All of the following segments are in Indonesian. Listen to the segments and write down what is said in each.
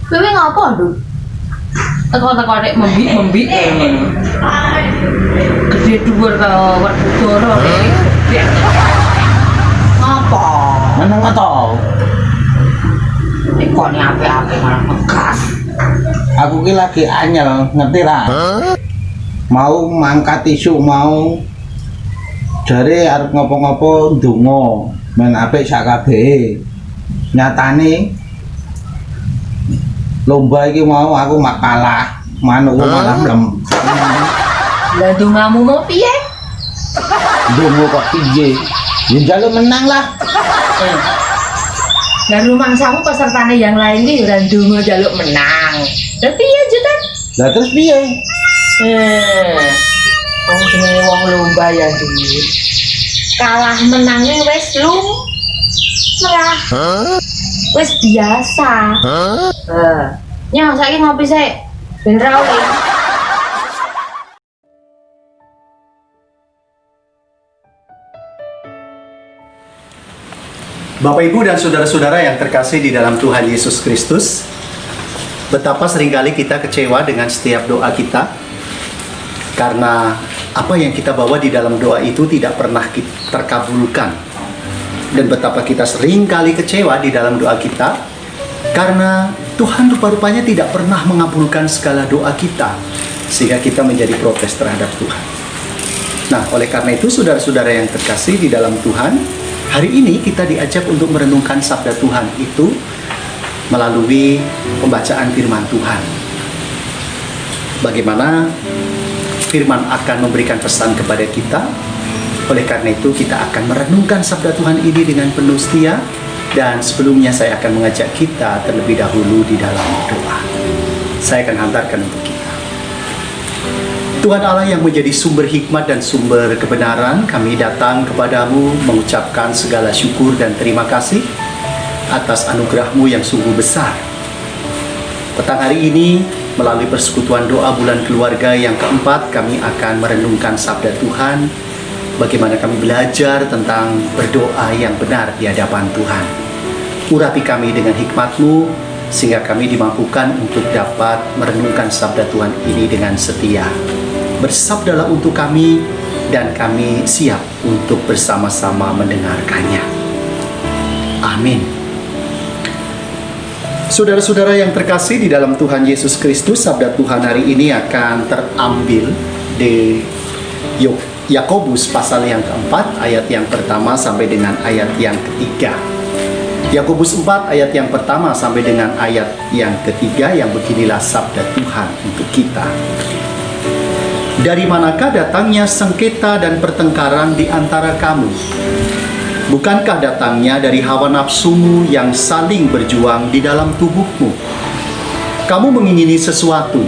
Kowe ngopo, Nduk? Teko-teko rek membik ngono. Gede dhuwur karo Werkudara rek. Ngopo? Meneng to. Ikone apik-apik malah megas. Aku ki lagi anyel, ngerti ra? Mau mangkat isu mau jare arep ngopo-ngopo ndonga men apik sak kabehe. Nyatane lomba iki mau aku mak kalah, manukku malah mlem. Lah dongamu mau piye? Ndonga kok piye? Ya njaluk menang lah. Lah rumangsamu pesertane yang lain ki ora ndonga njaluk menang. Lah piye jutan? Lah terus piye? Wong jenenge wong lomba ya iki. Kalah menange wis lumrah. Wis biasa. Nyong saiki ngopi sik. Ben ra oleh. Bapak Ibu dan saudara-saudara yang terkasih di dalam Tuhan Yesus Kristus, betapa seringkali kita kecewa dengan setiap doa kita karena apa yang kita bawa di dalam doa itu tidak pernah terkabulkan. Dan betapa kita seringkali kecewa di dalam doa kita karena Tuhan rupa-rupanya tidak pernah mengabulkan segala doa kita, sehingga kita menjadi protes terhadap Tuhan. Nah, oleh karena itu saudara-saudara yang terkasih di dalam Tuhan, hari ini kita diajak untuk merenungkan sabda Tuhan itu melalui pembacaan firman Tuhan. Bagaimana firman akan memberikan pesan kepada kita. Oleh karena itu kita akan merenungkan sabda Tuhan ini dengan penuh setia. Dan sebelumnya saya akan mengajak kita terlebih dahulu di dalam doa. Saya akan hantarkan untuk kita. Tuhan Allah yang menjadi sumber hikmat dan sumber kebenaran, kami datang kepadamu mengucapkan segala syukur dan terima kasih atas anugerah-Mu yang sungguh besar. Petang hari ini, melalui persekutuan doa bulan keluarga yang keempat, kami akan merenungkan sabda Tuhan, bagaimana kami belajar tentang berdoa yang benar di hadapan Tuhan. Urapi kami dengan hikmat-Mu, sehingga kami dimampukan untuk dapat merenungkan sabda Tuhan ini dengan setia. Bersabdalah untuk kami, dan kami siap untuk bersama-sama mendengarkannya. Amin. Saudara-saudara yang terkasih di dalam Tuhan Yesus Kristus, sabda Tuhan hari ini akan terambil di Yakobus pasal yang keempat, ayat yang pertama sampai dengan ayat yang ketiga. Yakobus 4 ayat yang pertama sampai dengan ayat yang ketiga, yang beginilah sabda Tuhan untuk kita. Dari manakah datangnya sengketa dan pertengkaran di antara kamu? Bukankah datangnya dari hawa nafsumu yang saling berjuang di dalam tubuhmu? Kamu mengingini sesuatu,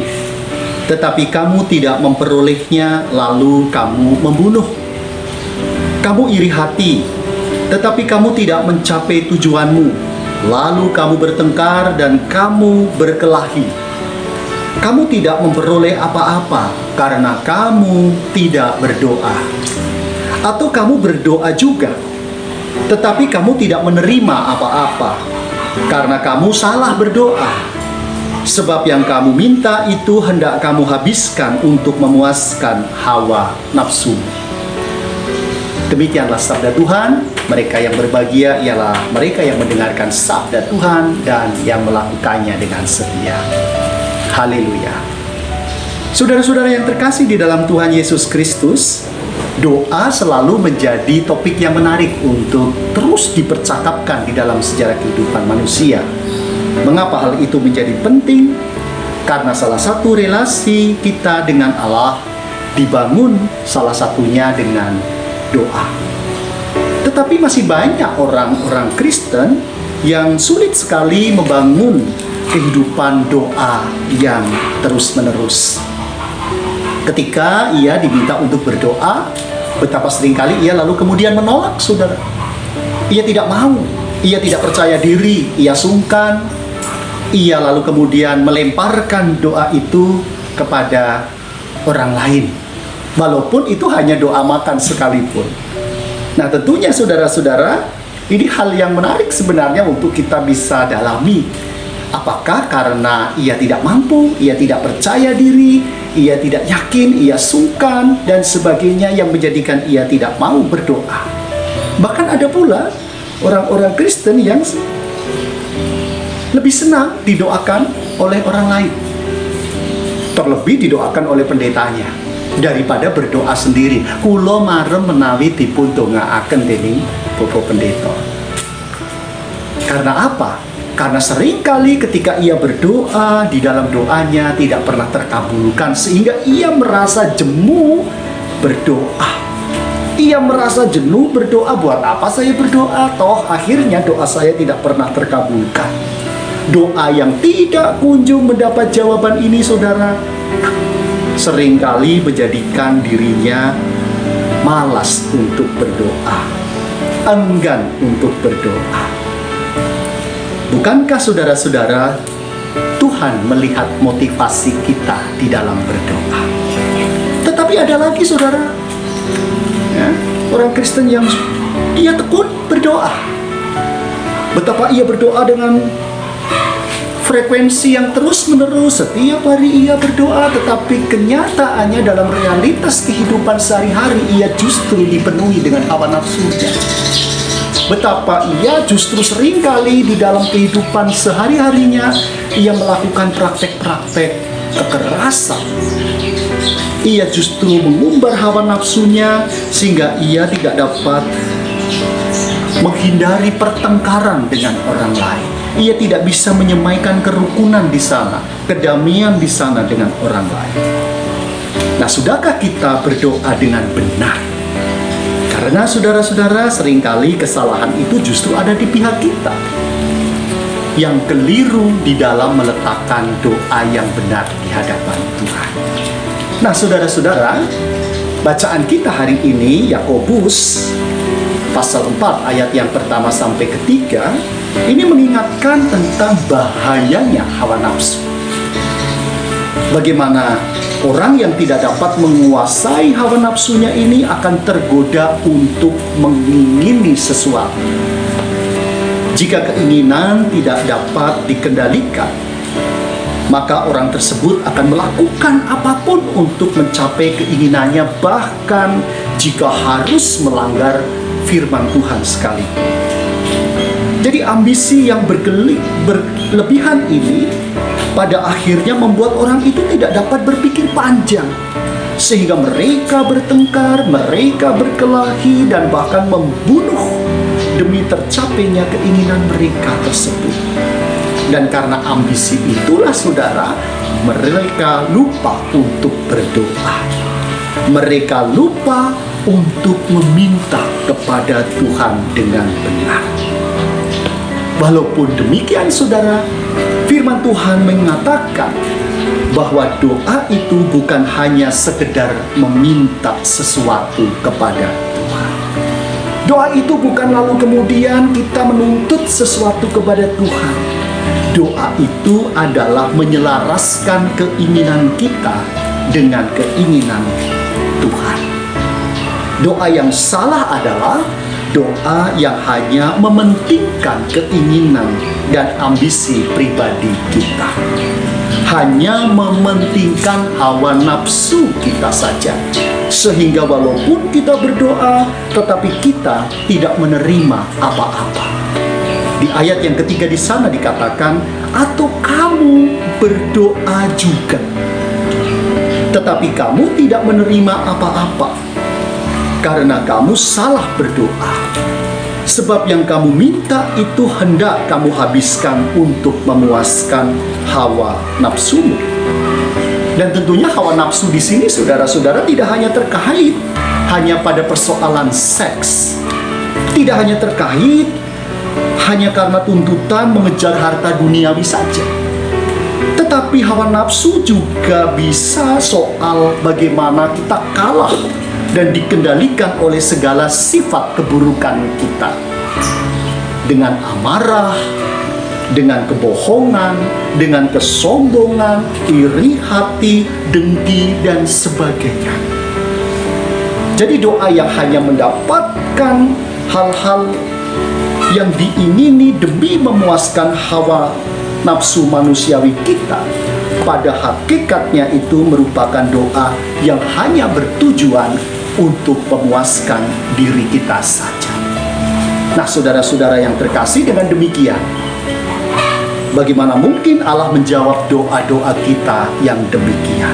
tetapi kamu tidak memperolehnya, lalu kamu membunuh. Kamu iri hati, tetapi kamu tidak mencapai tujuanmu, lalu kamu bertengkar dan kamu berkelahi. Kamu tidak memperoleh apa-apa karena kamu tidak berdoa. Atau kamu berdoa juga, tetapi kamu tidak menerima apa-apa karena kamu salah berdoa. Sebab yang kamu minta itu hendak kamu habiskan untuk memuaskan hawa nafsu. Demikianlah sabda Tuhan. Mereka yang berbahagia ialah mereka yang mendengarkan sabda Tuhan dan yang melakukannya dengan setia. Haleluya. Saudara-saudara yang terkasih di dalam Tuhan Yesus Kristus, doa selalu menjadi topik yang menarik untuk terus dipercakapkan di dalam sejarah kehidupan manusia. Mengapa hal itu menjadi penting? Karena salah satu relasi kita dengan Allah dibangun salah satunya dengan doa. Tetapi masih banyak orang-orang Kristen yang sulit sekali membangun kehidupan doa yang terus-menerus. Ketika ia diminta untuk berdoa, betapa seringkali ia lalu kemudian menolak, saudara. Ia tidak mau, ia tidak percaya diri, ia sungkan. ia lalu kemudian melemparkan doa itu kepada orang lain, walaupun itu hanya doa makan sekalipun. Nah, tentunya saudara-saudara, ini hal yang menarik sebenarnya untuk kita bisa dalami. Apakah karena ia tidak mampu, ia tidak percaya diri, ia tidak yakin, ia sungkan, dan sebagainya yang menjadikan ia tidak mau berdoa? Bahkan ada pula orang-orang Kristen yang lebih senang didoakan oleh orang lain, terlebih didoakan oleh pendetanya, daripada berdoa sendiri. Kulo marem menawi dipun dongaaken dening Bapak Pendeta. Karena apa? Karena seringkali ketika ia berdoa, di dalam doanya tidak pernah terkabulkan, sehingga ia merasa jemu berdoa. Ia merasa jenuh berdoa. Buat apa saya berdoa? Toh akhirnya doa saya tidak pernah terkabulkan. Doa yang tidak kunjung mendapat jawaban ini, saudara, seringkali menjadikan dirinya malas untuk berdoa, enggan untuk berdoa. Bukankah saudara-saudara, Tuhan melihat motivasi kita di dalam berdoa? Tetapi ada lagi, saudara, ya, orang Kristen yang dia tekun berdoa. Betapa ia berdoa dengan frekuensi yang terus-menerus, setiap hari ia berdoa, tetapi kenyataannya dalam realitas kehidupan sehari-hari ia justru dipenuhi dengan hawa nafsunya. Betapa ia justru seringkali di dalam kehidupan sehari-harinya ia melakukan praktek-praktek kekerasan. Ia justru mengumbar hawa nafsunya sehingga ia tidak dapat menghindari pertengkaran dengan orang lain. Ia tidak bisa menyemaikan kerukunan di sana, kedamaian di sana dengan orang lain. Nah, sudahkah kita berdoa dengan benar? Karena saudara-saudara, seringkali kesalahan itu justru ada di pihak kita yang keliru di dalam meletakkan doa yang benar di hadapan Tuhan. Nah, saudara-saudara, bacaan kita hari ini Yakobus pasal 4 ayat yang pertama sampai ketiga ini mengingatkan tentang bahayanya hawa nafsu. Bagaimana orang yang tidak dapat menguasai hawa nafsunya ini akan tergoda untuk mengingini sesuatu. Jika keinginan tidak dapat dikendalikan, maka orang tersebut akan melakukan apapun untuk mencapai keinginannya, bahkan jika harus melanggar firman Tuhan sekalipun. Jadi ambisi yang berlebihan ini pada akhirnya membuat orang itu tidak dapat berpikir panjang, sehingga mereka bertengkar, mereka berkelahi, dan bahkan membunuh demi tercapainya keinginan mereka tersebut. Dan karena ambisi itulah, saudara, mereka lupa untuk berdoa. Mereka lupa untuk meminta kepada Tuhan dengan benar. Walaupun demikian, saudara, firman Tuhan mengatakan bahwa doa itu bukan hanya sekedar meminta sesuatu kepada Tuhan. Doa itu bukan lalu kemudian kita menuntut sesuatu kepada Tuhan. Doa itu adalah menyelaraskan keinginan kita dengan keinginan Tuhan. Doa yang salah adalah doa yang hanya mementingkan keinginan dan ambisi pribadi kita, hanya mementingkan hawa nafsu kita saja, sehingga walaupun kita berdoa, tetapi kita tidak menerima apa-apa. Di ayat yang ketiga di sana dikatakan, atau kamu berdoa juga, tetapi kamu tidak menerima apa-apa, karena kamu salah berdoa. Sebab yang kamu minta itu hendak kamu habiskan untuk memuaskan hawa nafsumu. Dan tentunya hawa nafsu di sini, saudara-saudara, tidak hanya terkait hanya pada persoalan seks. Tidak hanya terkait hanya karena tuntutan mengejar harta duniawi saja. Tetapi hawa nafsu juga bisa soal bagaimana kita kalah dan dikendalikan oleh segala sifat keburukan kita, dengan amarah, dengan kebohongan, dengan kesombongan, iri hati, dengki, dan sebagainya. Jadi doa yang hanya mendapatkan hal-hal yang diingini demi memuaskan hawa nafsu manusiawi kita, pada hakikatnya itu merupakan doa yang hanya bertujuan untuk memuaskan diri kita saja. Nah, saudara-saudara yang terkasih, dengan demikian, bagaimana mungkin Allah menjawab doa-doa kita yang demikian?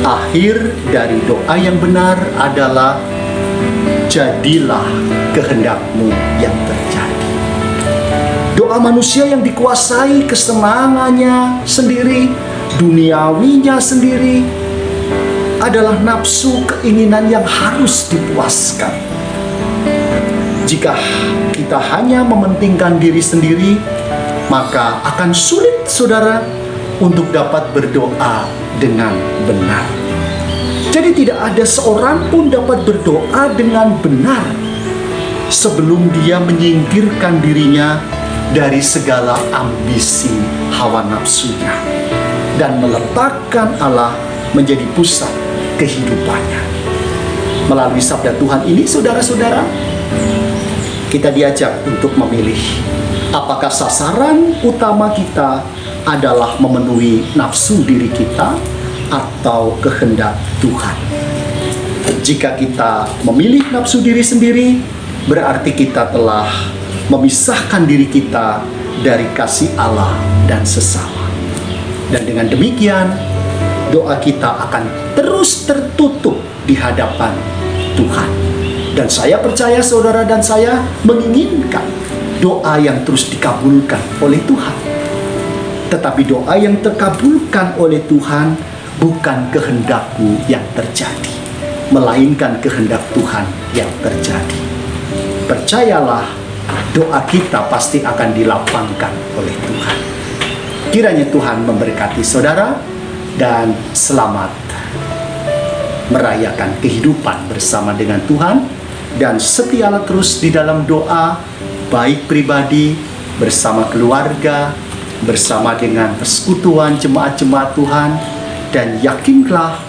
Akhir dari doa yang benar adalah jadilah kehendak-Mu yang terjadi. Doa manusia yang dikuasai kesenangannya sendiri, duniawinya sendiri, adalah nafsu keinginan yang harus dipuaskan. Jika kita hanya mementingkan diri sendiri, maka akan sulit, saudara, untuk dapat berdoa dengan benar. Jadi tidak ada seorang pun dapat berdoa dengan benar sebelum dia menyingkirkan dirinya dari segala ambisi hawa nafsunya dan meletakkan Allah menjadi pusat kehidupannya. Melalui sabda Tuhan ini, saudara-saudara, kita diajak untuk memilih apakah sasaran utama kita adalah memenuhi nafsu diri kita atau kehendak Tuhan. Jika kita memilih nafsu diri sendiri, berarti kita telah memisahkan diri kita dari kasih Allah dan sesama. Dan dengan demikian, doa kita akan terus tertutup di hadapan Tuhan. Dan saya percaya saudara dan saya menginginkan doa yang terus dikabulkan oleh Tuhan. Tetapi doa yang terkabulkan oleh Tuhan bukan kehendak-Mu yang terjadi, melainkan kehendak Tuhan yang terjadi. Percayalah, doa kita pasti akan dilapangkan oleh Tuhan. Kiranya Tuhan memberkati saudara dan selamat merayakan kehidupan bersama dengan Tuhan, dan setialah terus di dalam doa, baik pribadi, bersama keluarga, bersama dengan persekutuan jemaat-jemaat Tuhan, dan yakinlah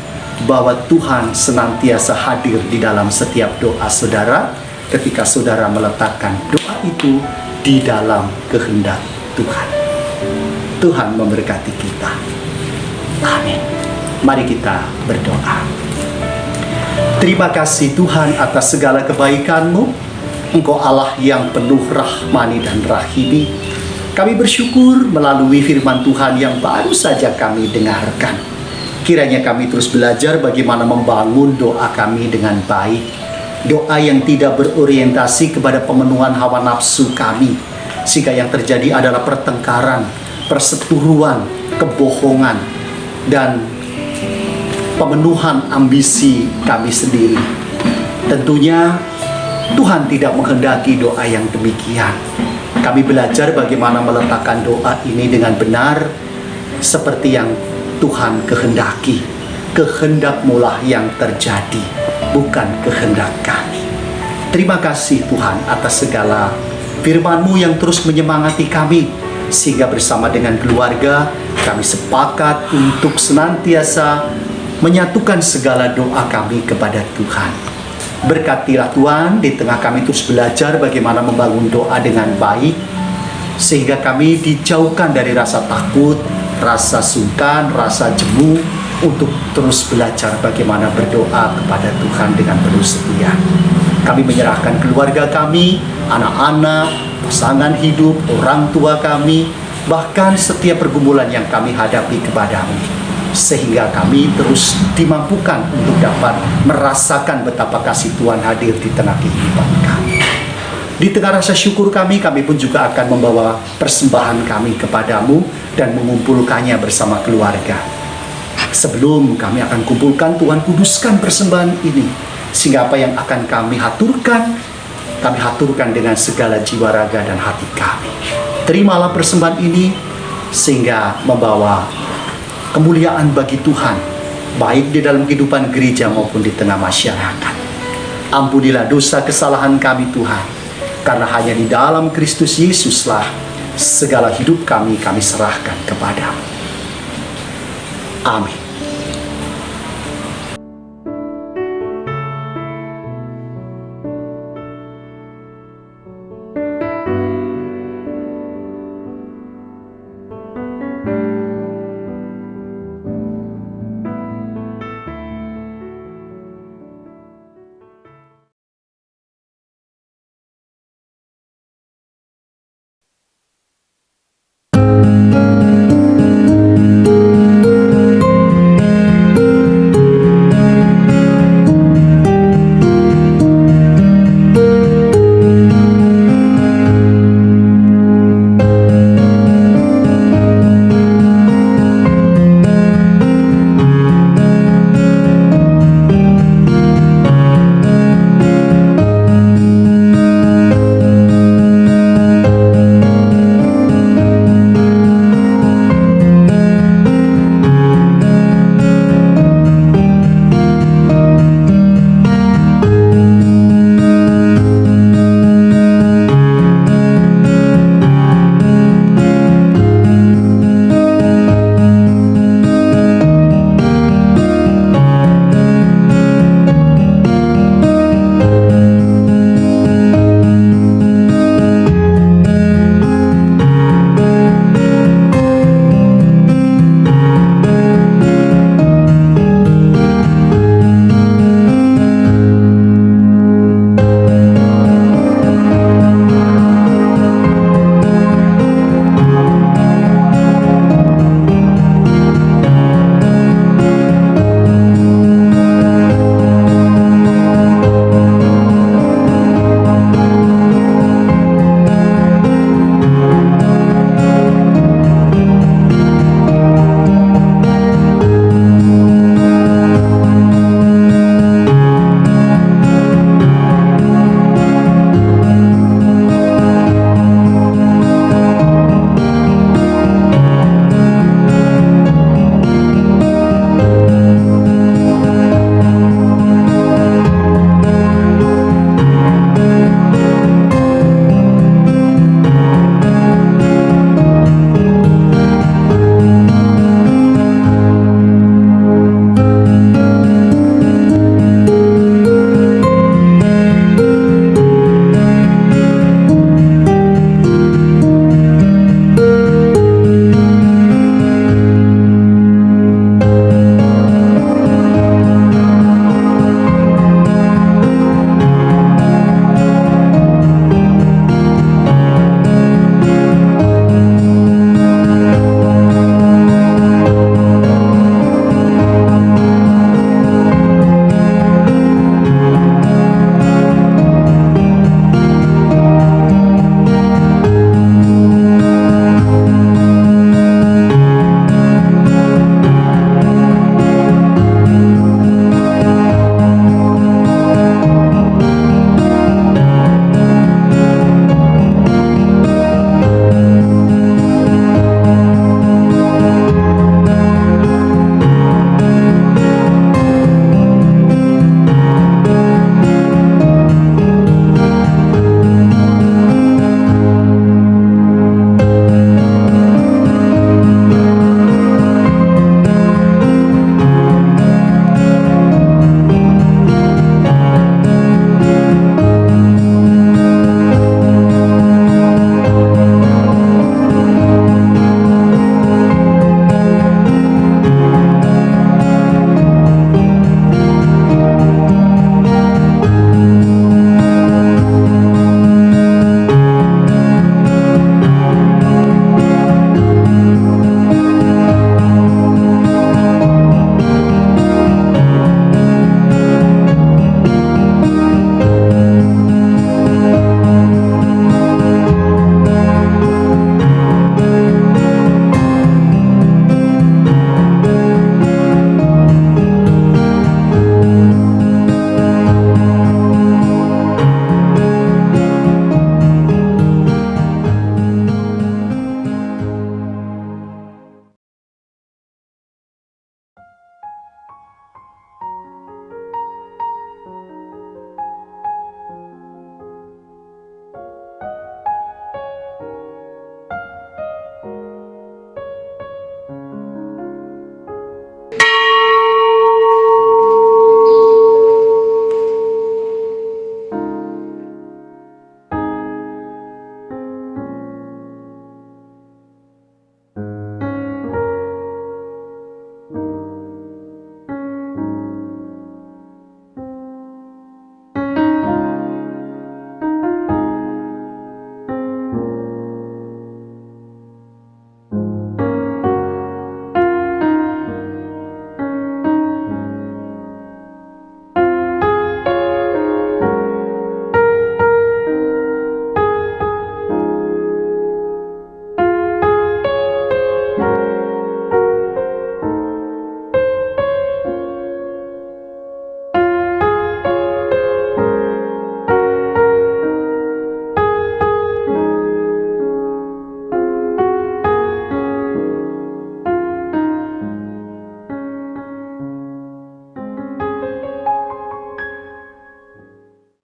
bahwa Tuhan senantiasa hadir di dalam setiap doa saudara ketika saudara meletakkan doa itu di dalam kehendak Tuhan. Tuhan memberkati kita. Amin. Mari kita berdoa. Terima kasih Tuhan atas segala kebaikan-Mu. Engkau Allah yang penuh rahmani dan rahimi. Kami bersyukur melalui firman Tuhan yang baru saja kami dengarkan. Kiranya kami terus belajar bagaimana membangun doa kami dengan baik. Doa yang tidak berorientasi kepada pemenuhan hawa nafsu kami, sehingga yang terjadi adalah pertengkaran, perseteruan, kebohongan, dan pemenuhan ambisi kami sendiri. Tentunya Tuhan tidak menghendaki doa yang demikian. Kami belajar bagaimana meletakkan doa ini dengan benar seperti yang Tuhan kehendaki. Kehendak-Mu lah yang terjadi, bukan kehendak kami. Terima kasih Tuhan atas segala firman-Mu yang terus menyemangati kami, sehingga bersama dengan keluarga kami sepakat untuk senantiasa menyatukan segala doa kami kepada Tuhan. Berkatilah Tuhan, di tengah kami terus belajar bagaimana membangun doa dengan baik, sehingga kami dijauhkan dari rasa takut, rasa sungkan, rasa jemu, untuk terus belajar bagaimana berdoa kepada Tuhan dengan penuh setia. Kami menyerahkan keluarga kami, anak-anak, pasangan hidup, orang tua kami, bahkan setiap pergumulan yang kami hadapi kepada-Mu, sehingga kami terus dimampukan untuk dapat merasakan betapa kasih Tuhan hadir di tengah kehidupan kami. Di tengah rasa syukur kami pun juga akan membawa persembahan kami kepada-Mu dan mengumpulkannya bersama keluarga. Sebelum kami akan kumpulkan, Tuhan kuduskan persembahan ini, sehingga apa yang akan kami haturkan dengan segala jiwa, raga, dan hati kami. Terimalah persembahan ini sehingga membawa kemuliaan bagi Tuhan, baik di dalam kehidupan gereja maupun di tengah masyarakat. Ampunilah dosa kesalahan kami Tuhan, karena hanya di dalam Kristus Yesuslah segala hidup kami serahkan kepadamu. Amin.